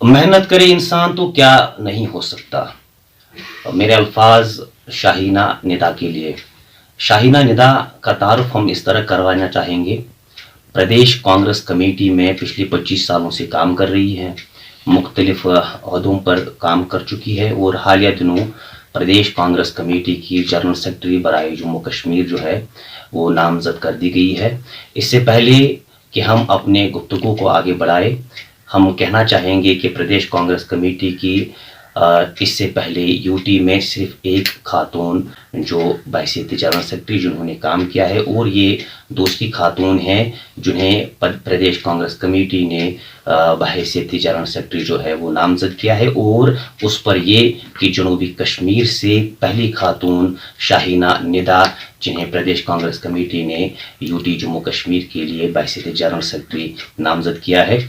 मेहनत करे इंसान तो क्या नहीं हो सकता। मेरे अल्फाज शाहीना निदा के लिए। शाहीना निदा का तारुफ हम इस तरह करवाना चाहेंगे। प्रदेश कांग्रेस कमेटी में पिछले 25 सालों से काम कर रही है, मुख्तलिफ अहदों पर काम कर चुकी है और हालिया दिनों प्रदेश कांग्रेस कमेटी की जनरल सेक्रेटरी बराए जम्मू कश्मीर जो है वो नामजद कर दी गई है। इससे पहले कि हम अपने गुफ्तगू को आगे बढ़ाए, हम कहना चाहेंगे कि प्रदेश कांग्रेस कमेटी की इससे पहले यूटी में सिर्फ एक खातून जो बहैसियत जनरल सेक्रेटरी जिन्होंने काम किया है और ये दूसरी खातून हैं जिन्हें प्रदेश कांग्रेस कमेटी ने बहैसियत जनरल सेक्रेटरी जो है वो नामजद किया है। और उस पर ये कि जनूबी कश्मीर से पहली खातून शाहीना निदा जिन्हें प्रदेश कांग्रेस कमेटी ने यूटी जम्मू कश्मीर के लिए बहैसियत जनरल सेक्रेटरी नामजद किया है।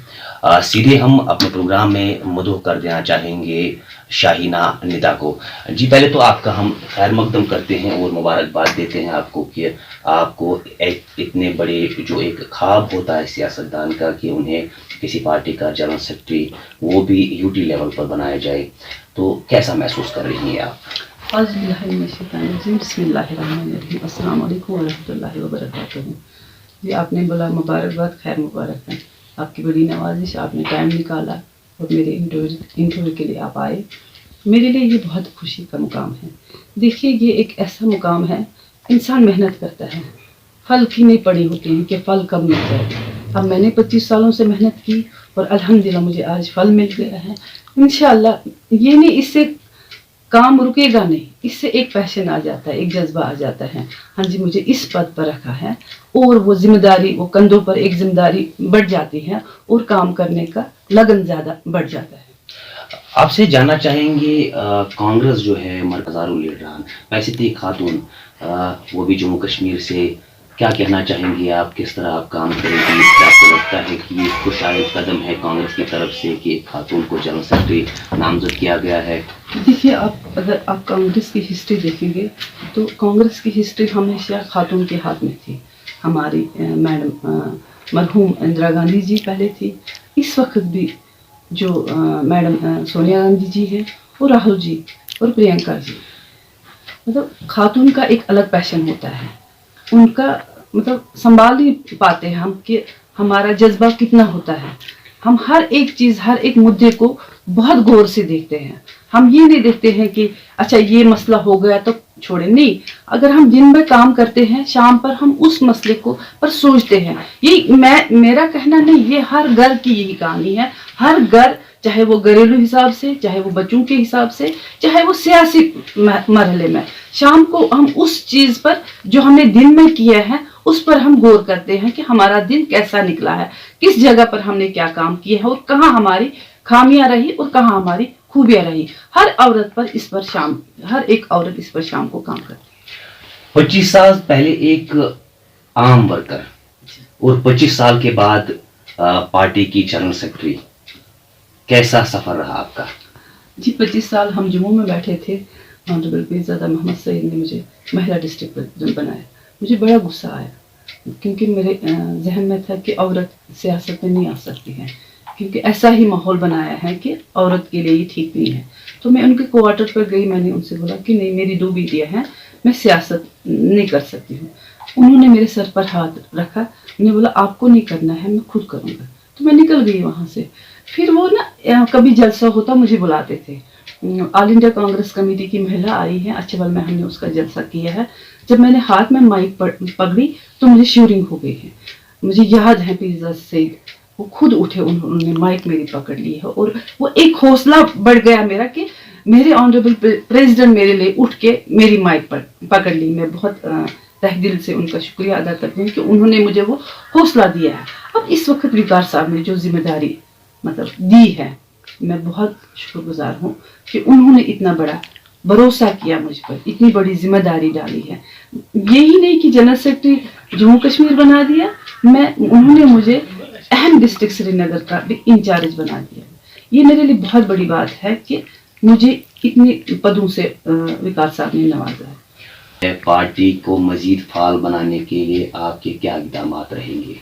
सीधे हम अपने प्रोग्राम में मदह कर देना चाहेंगे शाहीना निदा को। जी पहले तो आपका हम खैर मकदम करते हैं और मुबारकबाद देते हैं आपको कि आपको एक इतने बड़े जो एक ख्वाब होता है सियासतदान का कि उन्हें किसी पार्टी का जनरल सेक्रेटरी वो भी यूटी लेवल पर बनाया जाए, तो कैसा महसूस कर रही हैं आप? अस्सलाम वालेकुम वरहमतुल्लाहि वबरकातुहू। जी आपने बोला मुबारकबाद, खैर मुबारक है, आपकी बड़ी नवाजिश, आपने टाइम निकाला और मेरे इंटरव्यू के लिए आप आए। मेरे लिए ये बहुत खुशी का मुकाम है। देखिए ये एक ऐसा मुकाम है, इंसान मेहनत करता है, फल की नहीं पड़ी होती हैं कि फल कब मिल जाए। अब मैंने 25 सालों से मेहनत की और अल्हम्दुलिल्लाह मुझे आज फल मिल गया है। इंशाअल्लाह ये नहीं, इससे काम रुकेगा नहीं, इससे एक पैशन आ जाता है, एक जज्बा आ जाता है। हाँ जी मुझे इस पद पर रखा है और वो जिम्मेदारी, वो कंधों पर एक जिम्मेदारी बढ़ जाती है और काम करने का लगन ज़्यादा बढ़ जाता है। आपसे जानना चाहेंगे कांग्रेस जो है मरकज़ारुल लीडरान वैसे खातून वो भी जम्मू कश्मीर से, क्या कहना चाहेंगी आप, किस तरह आप काम करेंगी? क्या आपको लगता है कि ये खुशाइद कदम है कांग्रेस की तरफ से कि एक खातून को जनरल सेक्रेटरी नामजद किया गया है? देखिए अगर आप कांग्रेस की हिस्ट्री देखेंगे तो कांग्रेस की हिस्ट्री हमेशा खातून के हाथ में थी। हमारी मैडम मरहूम इंदिरा गांधी जी पहले थी, इस वक्त भी जो मैडम सोनिया गांधी जी है और राहुल जी और प्रियंका जी, मतलब खातून का एक अलग पैशन होता है, उनका मतलब संभाल ही पाते हैं हम कि हमारा जज्बा कितना होता है। हम हर एक चीज़, हर एक मुद्दे को बहुत गौर से देखते हैं। हम ये नहीं देखते हैं कि अच्छा ये मसला हो गया तो छोड़े, नहीं, अगर हम दिन भर काम करते हैं शाम पर हम उस मसले को पर सोचते हैं। ये मेरा कहना नहीं, ये हर घर की यही कहानी है। हर घर, चाहे वो घरेलू हिसाब से, चाहे वो बच्चों के हिसाब से, चाहे वो सियासी मरहले में, शाम को हम उस चीज़ पर जो हमने दिन में किया है उस पर हम गौर करते हैं कि हमारा दिन कैसा निकला है, किस जगह पर हमने क्या काम किया है और कहाँ हमारी खामियां रही और कहाँ हमारी खूबियां रही। हर औरत पर इस पर शाम, हर एक औरत इस पर शाम को काम करती है। 25 साल पहले एक आम वर्कर और 25 साल के बाद पार्टी की जनरल सेक्रेटरी, कैसा सफर रहा आपका? जी 25 साल हम जम्मू में बैठे थे, ऑनरेबल पीरज़ादा मोहम्मद सईद ने मुझे महिला डिस्ट्रिक्ट प्रेसिडेंट बनाया। मुझे बड़ा गुस्सा आया क्योंकि मेरे जहन में था कि औरत सियासत में नहीं आ सकती है, क्योंकि ऐसा ही माहौल बनाया है कि औरत के लिए ये ठीक नहीं है। तो मैं उनके क्वार्टर पर गई, मैंने उनसे बोला कि नहीं, मेरी 2 बेटियां हैं, मैं सियासत नहीं कर सकती हूँ। उन्होंने मेरे सर पर हाथ रखा, मैंने बोला आपको नहीं करना है, मैं खुद करूँगा। तो मैं निकल गई वहाँ से। फिर वो ना कभी जलसा होता मुझे बुलाते थे। ऑल इंडिया कांग्रेस कमेटी की महिला आई है अच्छेवल में, हमने उसका जलसा किया है। जब मैंने हाथ में माइक पकड़ी तो मुझे श्यूरिंग हो गई है। मुझे याद है पीरज़ादा सईद वो खुद उठे, उन्होंने माइक मेरी पकड़ ली है और वो एक हौसला बढ़ गया मेरा कि मेरे ऑनरेबल प्रेसिडेंट मेरे लिए उठ के मेरी माइक पर पकड़ ली। मैं बहुत तहे दिल से उनका शुक्रिया अदा करती हूँ कि उन्होंने मुझे वो हौसला दिया है। अब इस वक्त विकार साहब ने जो जिम्मेदारी मतलब दी है, मैं बहुत शुक्रगुजार हूँ कि उन्होंने इतना बड़ा भरोसा किया मुझ पर, इतनी बड़ी जिम्मेदारी डाली है। यही नहीं कि जनरल सेक्रेटरी जम्मू कश्मीर बना दिया, उन्होंने मुझे अहम डिस्ट्रिक्ट श्रीनगर का भी इंचार्ज बना दिया। ये मेरे लिए बहुत बड़ी बात है कि मुझे इतने पदों से विकास साहब ने नवाजा है। पार्टी को मजीद फाल बनाने के लिए आपके क्या इक़दाम रहेंगे?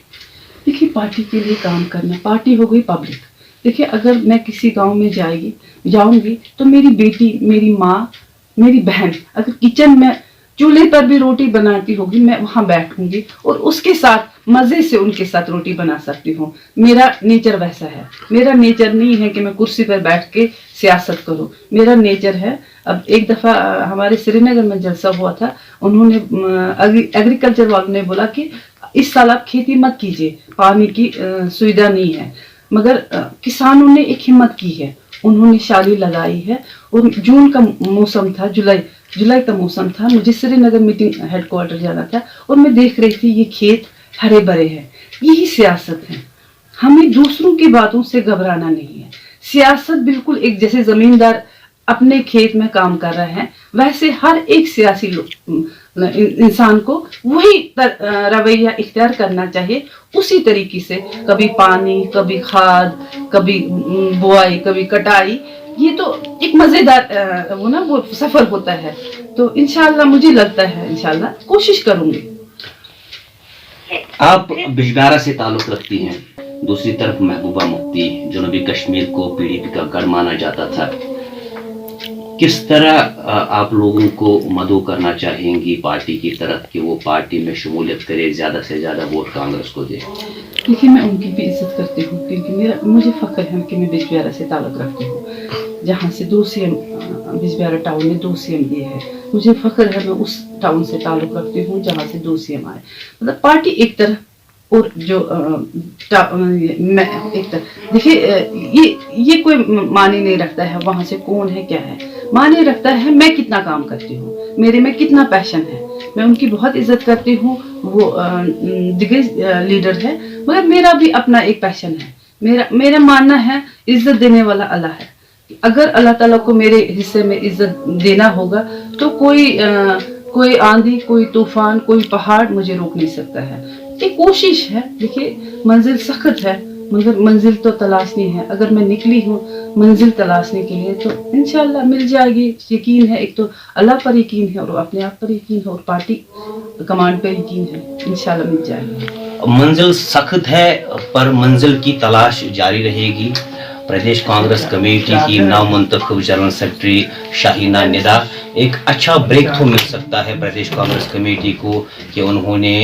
देखिए पार्टी के लिए काम करना, पार्टी हो गई पब्लिक, देखिए, अगर मैं किसी गांव में जाऊंगी तो मेरी बेटी, मेरी माँ, मेरी बहन अगर किचन में चूल्हे पर भी रोटी बनाती होगी, मैं वहां बैठूंगी और उसके साथ मजे से उनके साथ रोटी बना सकती हूँ। मेरा नेचर वैसा है। मेरा नेचर नहीं है कि मैं कुर्सी पर बैठ के सियासत करूं। मेरा नेचर है। अब एक दफा हमारे श्रीनगर में जलसा हुआ था, उन्होंने एग्रीकल्चर वालों ने बोला कि इस साल आप खेती मत कीजिए, पानी की सुविधा नहीं है। मगर किसानों ने एक हिम्मत की है, उन्होंने शाली लगाई है। और जून का मौसम था, जुलाई का मौसम था, मुझे श्रीनगर मीटिंग हेडक्वार्टर जाना था और मैं देख रही थी ये खेत हरे भरे हैं। यही सियासत है। हमें दूसरों की बातों से घबराना नहीं है। सियासत बिल्कुल एक जैसे जमींदार अपने खेत में काम कर रहे हैं, वैसे हर एक सियासी इंसान को वही रवैया इख्तियार करना चाहिए। उसी तरीके से कभी पानी, कभी खाद, कभी बुआई, कभी कटाई, ये तो एक मजेदार वो सफर होता है। तो इंशाल्लाह मुझे लगता है, इंशाल्लाह कोशिश करूंगी। आप बिजगारा से ताल्लुक रखती हैं, दूसरी तरफ महबूबा मुफ्ती जनूबी कश्मीर को पीडीपी का गढ़ माना जाता था। किस तरह आप लोगों को मदद करना चाहेंगी पार्टी की तरफ कि वो पार्टी में शमूलियत करे, ज़्यादा से ज़्यादा वोट कांग्रेस को दे? देखिए, मैं उनकी भी इज्जत करती हूँ क्योंकि मुझे फ़ख्र है कि मैं बिजबिहारा से ताल्लुक़ रखती हूँ, जहाँ से 2 CM बिजबिहारा टाउन में 2 CM ये है। मुझे फ़ख्र है मैं उस टाउन से ताल्लुक़ रखती हूँ जहाँ से 2 CM आए। मतलब पार्टी एक तरफ और जो मैं एक तरफ। देखिए, ये कोई मायने नहीं रखता है वहाँ से कौन है क्या है, मायने रखता है मैं कितना काम करती हूँ, मेरे में कितना पैशन है। मैं उनकी बहुत इज्जत करती हूँ, वो दिग्गज लीडर है, मगर मेरा भी अपना एक पैशन है। मेरा मानना है इज्जत देने वाला अल्लाह है। अगर अल्लाह ताला को मेरे हिस्से में इज्जत देना होगा तो कोई आंधी, कोई तूफान, कोई पहाड़ मुझे रोक नहीं सकता है। एक कोशिश है। देखिए, मंजिल सख्त है मगर मंजिल तो तलाशनी है। अगर मैं निकली हूँ मंजिल तलाशने के लिए तो इंशाल्लाह मिल जाएगी। यकीन है, एक तो अल्लाह पर यकीन है और अपने आप पर यकीन है और पार्टी कमांड पर यकीन है, इंशाल्लाह मिल जाएगी। मंजिल सख्त है पर मंजिल की तलाश जारी रहेगी। प्रदेश कांग्रेस कमेटी की नवमंतखब जनरल सेक्रेटरी शाहीना निदा, एक अच्छा ब्रेक थ्रू मिल सकता है प्रदेश कांग्रेस कमेटी को कि उन्होंने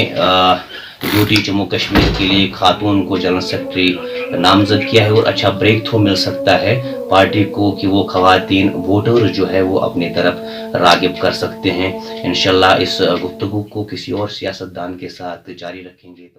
ड्यूटी जम्मू कश्मीर के लिए खातून को जनरल सेक्रेटरी नामजद किया है और अच्छा ब्रेक थ्रू मिल सकता है पार्टी को कि वो खवातीन वोटर जो है वो अपनी तरफ रागिब कर सकते हैं। इंशाल्लाह इस गुफ्तगू को किसी और सियासतदान के साथ जारी रखेंगे।